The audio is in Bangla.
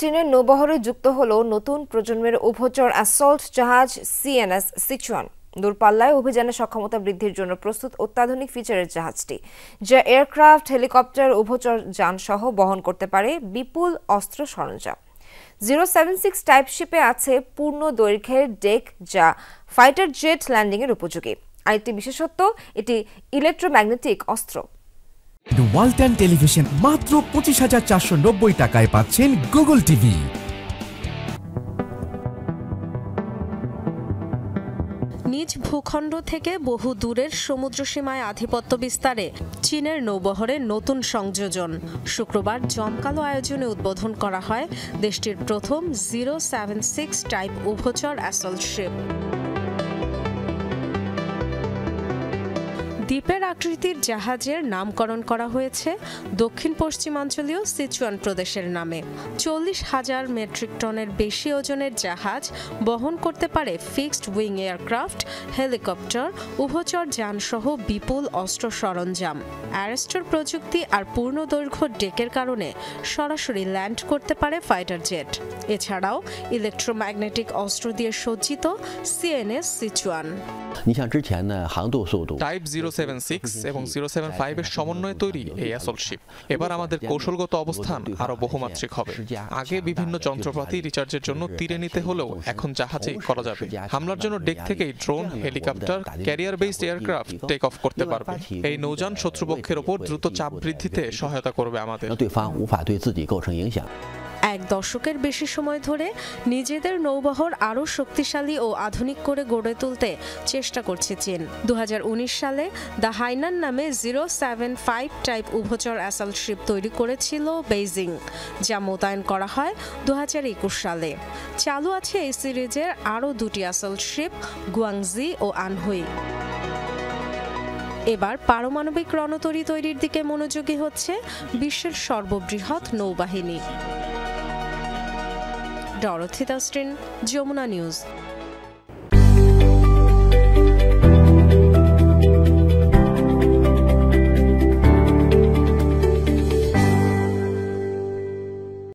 চীনের নৌবহরে যুক্ত হলো নতুন প্রজন্মের উভচর অ্যাসল্ট জাহাজ সিএনএস সিচুয়ান। দূরপাল্লায় অভিযানের সক্ষমতা বৃদ্ধির জন্য প্রস্তুত অত্যাধুনিক ফিচারের জাহাজটি, যা এয়ারক্রাফট, হেলিকপ্টার, উভচর যান সহ বহন করতে পারে বিপুল অস্ত্র সরঞ্জাম। 076 টাইপ শিপে আছে পূর্ণ দৈর্ঘ্যের ডেক, যা ফাইটার জেট ল্যান্ডিংয়ের উপযোগী। আরেকটি বিশেষত্ব, এটি ইলেকট্রোম্যাগনেটিক অস্ত্র। ওয়ালটন টেলিভিশন মাত্র 25,490 টাকায় পাচ্ছেন গুগল টিভি। নিজ ভূখণ্ড থেকে বহু দূরের সমুদ্রসীমায় আধিপত্য বিস্তারে চীনের নৌবহরের নতুন সংযোজন শুক্রবার জমকালো আয়োজনে উদ্বোধন করা হয় দেশটির প্রথম 076 টাইপ উভচর অ্যাসল্ট শিপ। দ্বীপের আকৃতির জাহাজের নামকরণ করা হয়েছে দক্ষিণ পশ্চিমাঞ্চলীয় সিচুয়ান প্রদেশের নামে। 40,000 মেট্রিক টনের বেশি ওজনের জাহাজ বহন করতে পারে ফিক্সড উইং এয়ারক্রাফট, হেলিকপ্টার, উভচর যানসহ বিপুল অস্ত্র সরঞ্জাম। অ্যারেস্টর প্রযুক্তি আর পূর্ণ দৈর্ঘ্য ডেকের কারণে সরাসরি ল্যান্ড করতে পারে ফাইটার জেট। এছাড়াও ইলেকট্রোম্যাগনেটিক অস্ত্র দিয়ে সজ্জিত সিএনএস সিচুয়ান। টাইপ 076 এবং 075 এর সমন্বয়ে তৈরি এই অ্যাসল্ট শিপ এবার আমাদের কৌশলগত অবস্থান আরো বহুমাত্রিক হবে। আগে বিভিন্ন যন্ত্রপাতি রিচার্জের জন্য তীরে নিতে হলেও এখন জাহাজেই করা যাবে। হামলার জন্য ডেক থেকেই drone, helicopter, carrier based aircraft take off করতে পারবে। এই নৌযান শত্রুপক্ষের ওপর দ্রুত চাপ বৃদ্ধিতে সহায়তা করবে আমাদের। এক দশকের বেশি সময় ধরে নিজেদের নৌবহর আরও শক্তিশালী ও আধুনিক করে গড়ে তুলতে চেষ্টা করছে চীন। 2019 সালে দ্য হাইনান নামে 075 টাইপ উভচর অ্যাসল্ট শিপ তৈরি করেছিল বেইজিং, যা মোতায়েন করা হয় 2021 সালে। চালু আছে এই সিরিজের আরও দুটি অ্যাসল্ট শিপ, গুয়াংজি ও আনহুই। এবার পারমাণবিক রণতরী তৈরির দিকে মনোযোগী হচ্ছে বিশ্বের সর্ববৃহৎ নৌবাহিনী। Dorothy Dustin, Jamuna news.